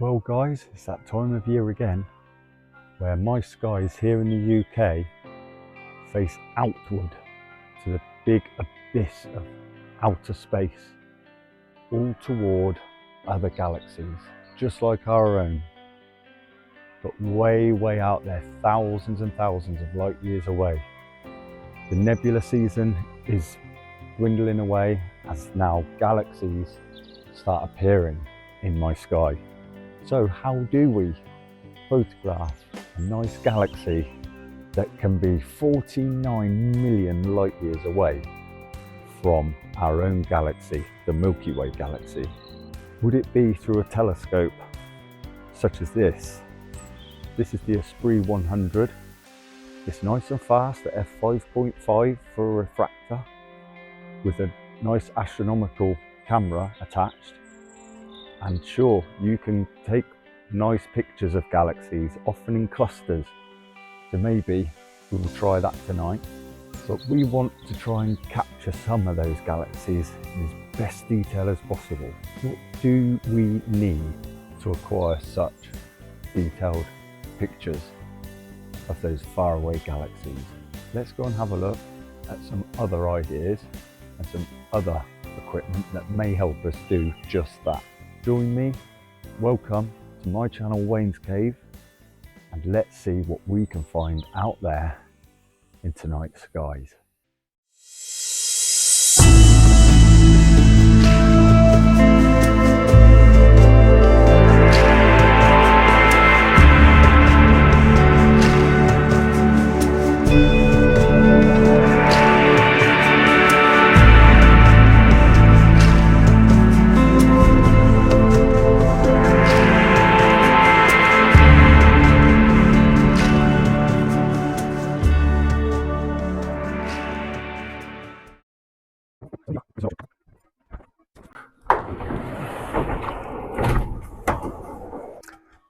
Well guys, it's that time of year again where my skies here in the UK face outward to the big abyss of outer space, all toward other galaxies, just like our own, but way out there, thousands and thousands of light years away. The nebula season is dwindling away as now galaxies start appearing in my sky. So how do we photograph a nice galaxy that can be 49 million light years away from our own galaxy, the Milky Way galaxy? Would it be through a telescope such as this? This is the Esprit100. It's nice and fast at f5.5 for a refractor with a nice astronomical camera attached. And sure, you can take nice pictures of galaxies, often in clusters. So maybe we will try that tonight. But we want to try and capture some of those galaxies in as best detail as possible. What do we need to acquire such detailed pictures of those faraway galaxies? Let's go and have a look at some other ideas and some other equipment that may help us do just that. Join me, welcome to my channel Wayne's Cave, and let's see what we can find out there in tonight's skies.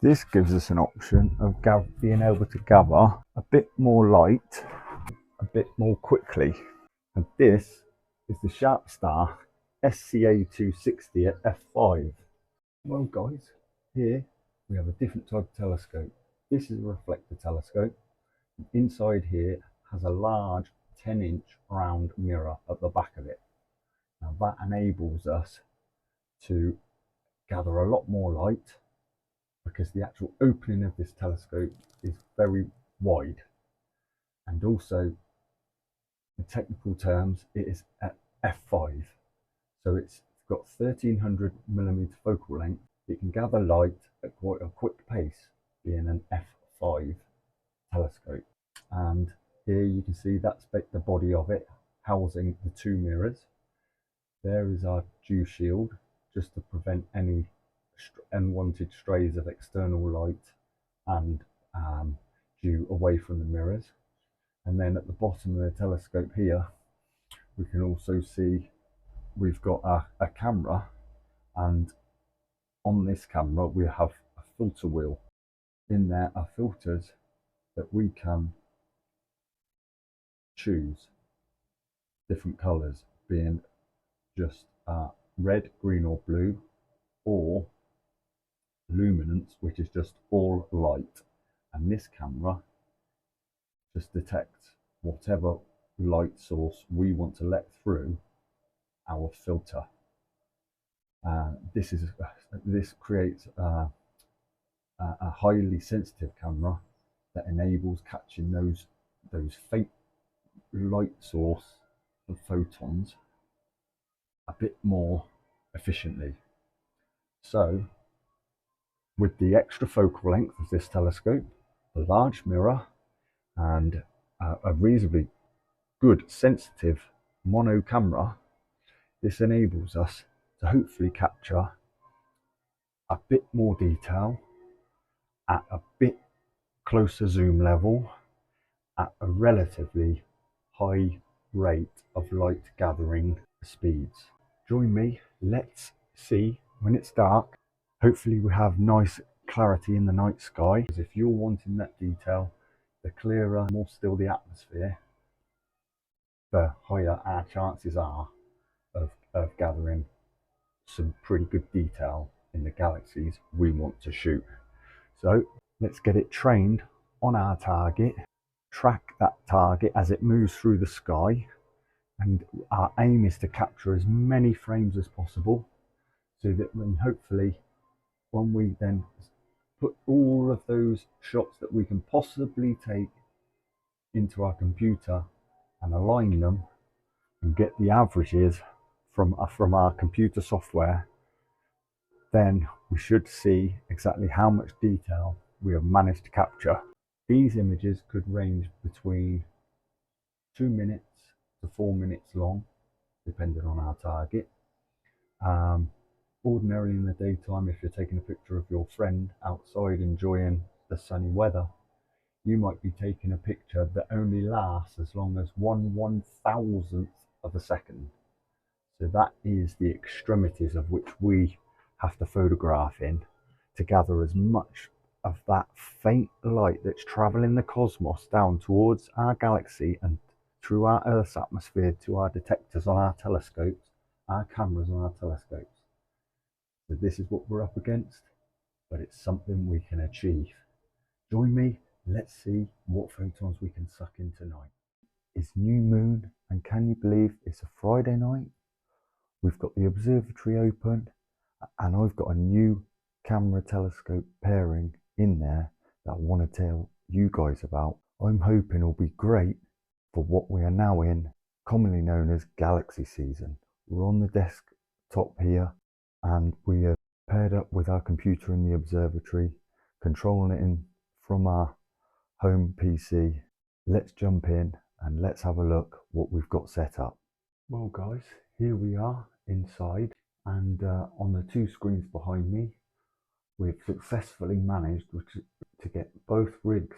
This gives us an option of being able to gather a bit more light, a bit more quickly. And this is the Sharpstar SCA260 at f5. Well guys, here we have a different type of telescope. This is a reflector telescope. Inside here has a large 10-inch round mirror at the back of it. Now that enables us to gather a lot more light, because the actual opening of this telescope is very wide, and also in technical terms it is at f5, so it's got 1300mm focal length. It can gather light at quite a quick pace, being an f5 telescope. And here you can see that's the body of it, housing the two mirrors. There is our dew shield, just to prevent any unwanted strays of external light and dew away from the mirrors. And then at the bottom of the telescope here, we can also see we've got a camera, and on this camera we have a filter wheel. In there are filters that we can choose different colors, being just red, green or blue, or luminance, which is just all light. And this camera just detects whatever light source we want to let through our filter. This creates a highly sensitive camera that enables catching those faint light source of photons a bit more efficiently. So with the extra focal length of this telescope, a large mirror, and a reasonably good sensitive mono camera, this enables us to hopefully capture a bit more detail at a bit closer zoom level at a relatively high rate of light gathering speeds. Join me, let's see when it's dark. Hopefully we have nice clarity in the night sky, because if you're wanting that detail, the clearer, more still the atmosphere, the higher our chances are of gathering some pretty good detail in the galaxies we want to shoot. So let's get it trained on our target, track that target as it moves through the sky, and our aim is to capture as many frames as possible, so that when we then put all of those shots that we can possibly take into our computer and align them and get the averages from our computer software, then we should see exactly how much detail we have managed to capture. These images could range between 2 minutes to 4 minutes long, depending on our target. Ordinarily in the daytime, if you're taking a picture of your friend outside enjoying the sunny weather, you might be taking a picture that only lasts as long as 1/1000th of a second. So that is the extremities of which we have to photograph in to gather as much of that faint light that's traveling the cosmos down towards our galaxy and through our Earth's atmosphere to our detectors on our telescopes, our cameras on our telescopes. So this is what we're up against, but it's something we can achieve. Join me, let's see what photons we can suck in tonight. It's new moon, and can you believe it's a Friday night? We've got the observatory open, and I've got a new camera telescope pairing in there that I want to tell you guys about. I'm hoping it'll be great for what we are now in, commonly known as galaxy season. We're on the desktop here, and we are paired up with our computer in the observatory, controlling it in from our home PC. Let's jump in and let's have a look what we've got set up. Well guys, here we are inside, and on the two screens behind me we've successfully managed to get both rigs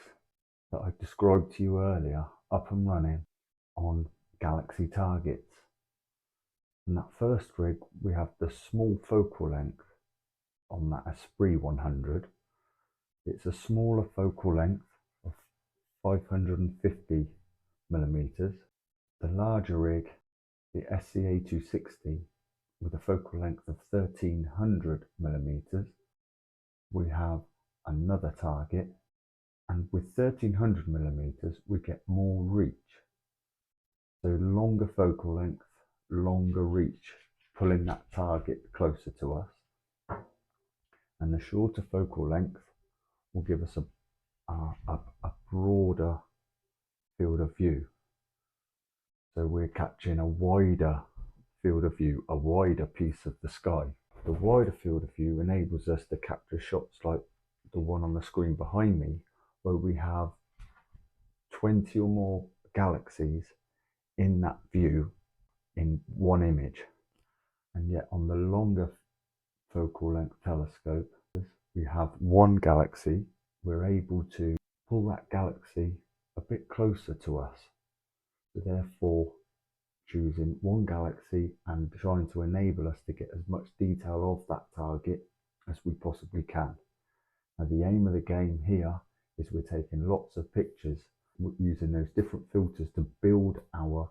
that I described to you earlier up and running on galaxy targets. In that first rig we have the small focal length on that Esprit100. It's a smaller focal length of 550 millimeters. The larger rig, the SCA260, with a focal length of 1300 millimeters. We have another target, and with 1300 millimeters we get more reach. So longer focal length, longer reach, pulling that target closer to us. And the shorter focal length will give us a broader field of view. So we're catching a wider field of view, a wider piece of the sky. The wider field of view enables us to capture shots like the one on the screen behind me, where we have 20 or more galaxies in that view in one image. And yet on the longer focal length telescope, we have one galaxy. We're able to pull that galaxy a bit closer to us. So therefore, choosing one galaxy and trying to enable us to get as much detail of that target as we possibly can. Now the aim of the game here is we're taking lots of pictures using those different filters to build our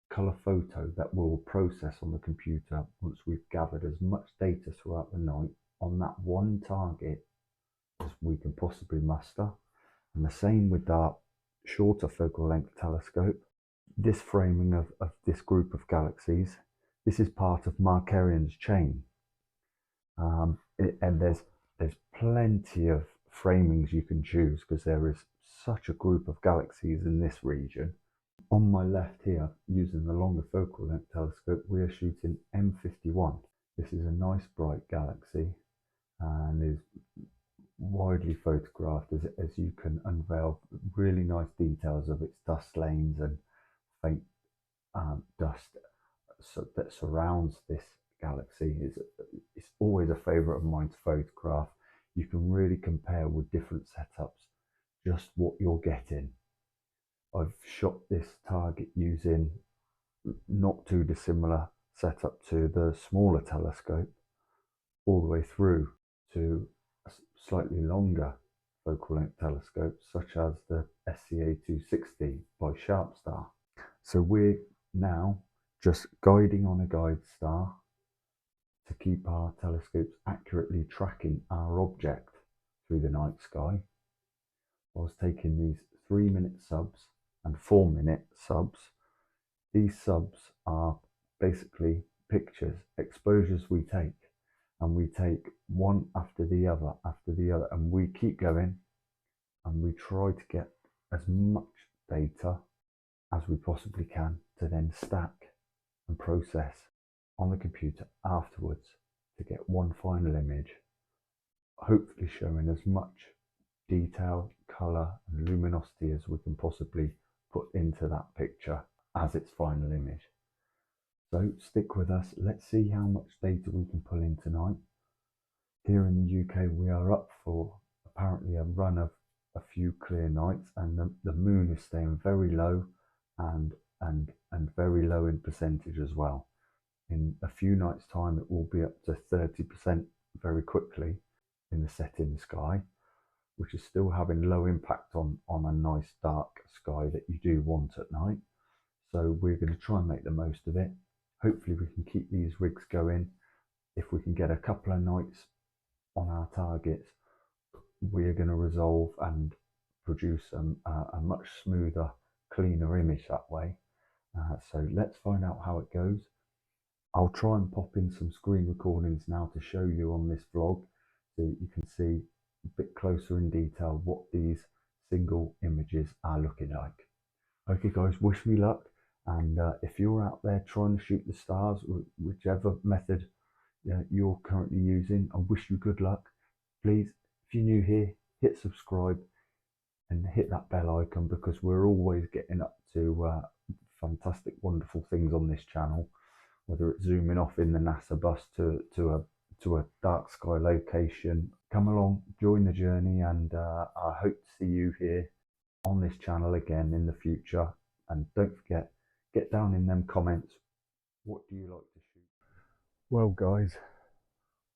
colour photo that we'll process on the computer once we've gathered as much data throughout the night on that one target as we can possibly muster. And the same with our shorter focal length telescope. This framing of this group of galaxies, this is part of Markarian's chain, and there's plenty of framings you can choose because there is such a group of galaxies in this region. On my left here, using the longer focal length telescope, we are shooting M51. This is a nice bright galaxy and is widely photographed as you can unveil really nice details of its dust lanes and faint dust that surrounds this galaxy. It's always a favorite of mine to photograph. You can really compare with different setups just what you're getting. I've shot this target using not too dissimilar setup to the smaller telescope, all the way through to slightly longer focal length telescopes such as the SCA260 by Sharpstar. So we're now just guiding on a guide star to keep our telescopes accurately tracking our object through the night sky, I was taking these 3-minute subs and 4-minute subs. These subs are basically pictures, exposures we take, and we take one after the other, and we keep going, and we try to get as much data as we possibly can to then stack and process on the computer afterwards to get one final image, hopefully showing as much detail, colour and luminosity as we can possibly put into that picture as its final image. So stick with us, let's see how much data we can pull in tonight. Here in the UK we are up for apparently a run of a few clear nights, and the moon is staying very low and very low in percentage as well. In a few nights time it will be up to 30% very quickly in the setting sky, which is still having low impact on a nice dark sky that you do want at night. So we're going to try and make the most of it. Hopefully we can keep these rigs going. If we can get a couple of nights on our targets, we're going to resolve and produce a much smoother, cleaner image that way. So let's find out how it goes. I'll try and pop in some screen recordings now to show you on this vlog, so that you can see a bit closer in detail what these single images are looking like. Okay guys, wish me luck, and if you're out there trying to shoot the stars, whichever method you're currently using, I wish you good luck. Please, if you're new here, hit subscribe and hit that bell icon, because we're always getting up to fantastic, wonderful things on this channel, whether it's zooming off in the NASA bus to a dark sky location. Come along, join the journey, and I hope to see you here on this channel again in the future. And don't forget, get down in them comments, what do you like to shoot? Well guys,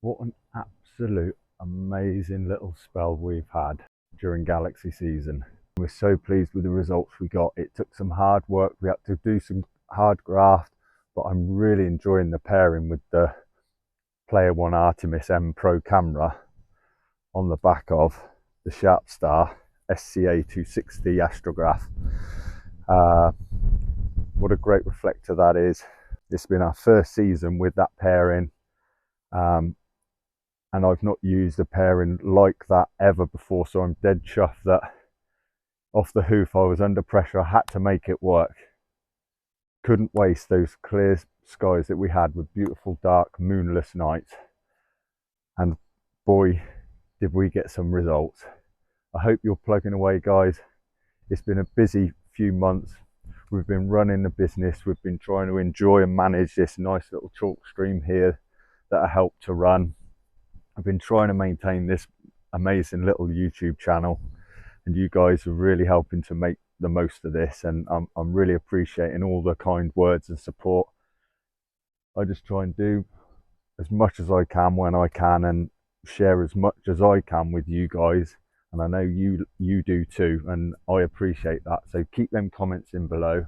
what an absolute amazing little spell we've had during Galaxy season. We're so pleased with the results we got. It took some hard work, we had to do some hard graft, but I'm really enjoying the pairing with the Player One Artemis M Pro camera on the back of the Sharpstar SCA260 astrograph. What a great reflector that is. This has been our first season with that pairing, and I've not used a pairing like that ever before, so I'm dead chuffed that off the hoof I was under pressure, I had to make it work. Couldn't waste those clear skies that we had with beautiful dark moonless nights, and boy did we get some results. I hope you're plugging away guys. It's been a busy few months. We've been running the business, we've been trying to enjoy and manage this nice little chalk stream here that I helped to run. I've been trying to maintain this amazing little YouTube channel, and you guys are really helping to make the most of this, and I'm really appreciating all the kind words and support. I just try and do as much as I can when I can, and share as much as I can with you guys, and I know you do too, and I appreciate that. So keep them comments in below,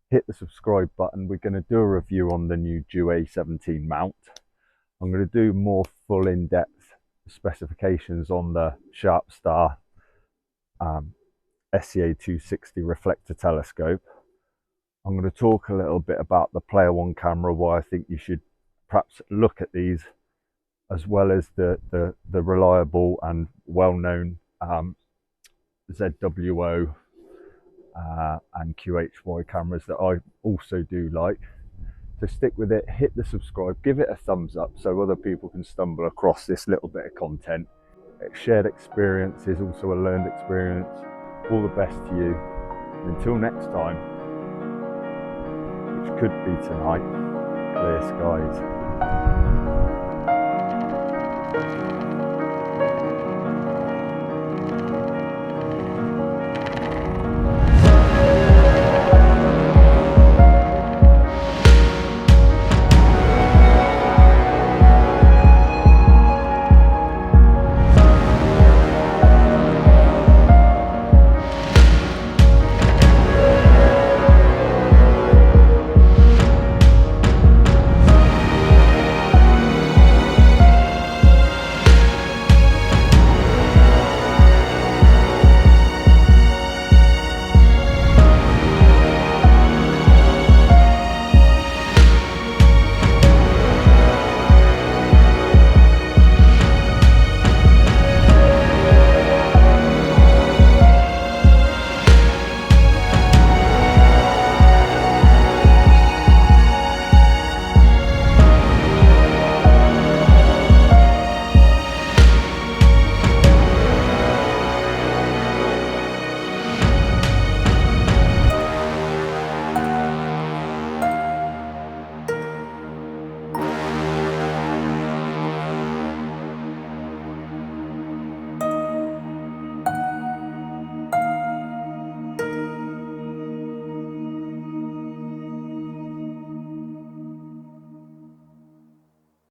hit the subscribe button. We're going to do a review on the new Duet 17 mount. I'm going to do more full in-depth specifications on the Sharpstar SCA260 reflector telescope. I'm going to talk a little bit about the Player One camera, why I think you should perhaps look at these, as well as the reliable and well-known ZWO and QHY cameras that I also do like. So stick with it, hit the subscribe, give it a thumbs up so other people can stumble across this little bit of content. Shared experience is also a learned experience. All the best to you. Until next time, which could be tonight, clear skies.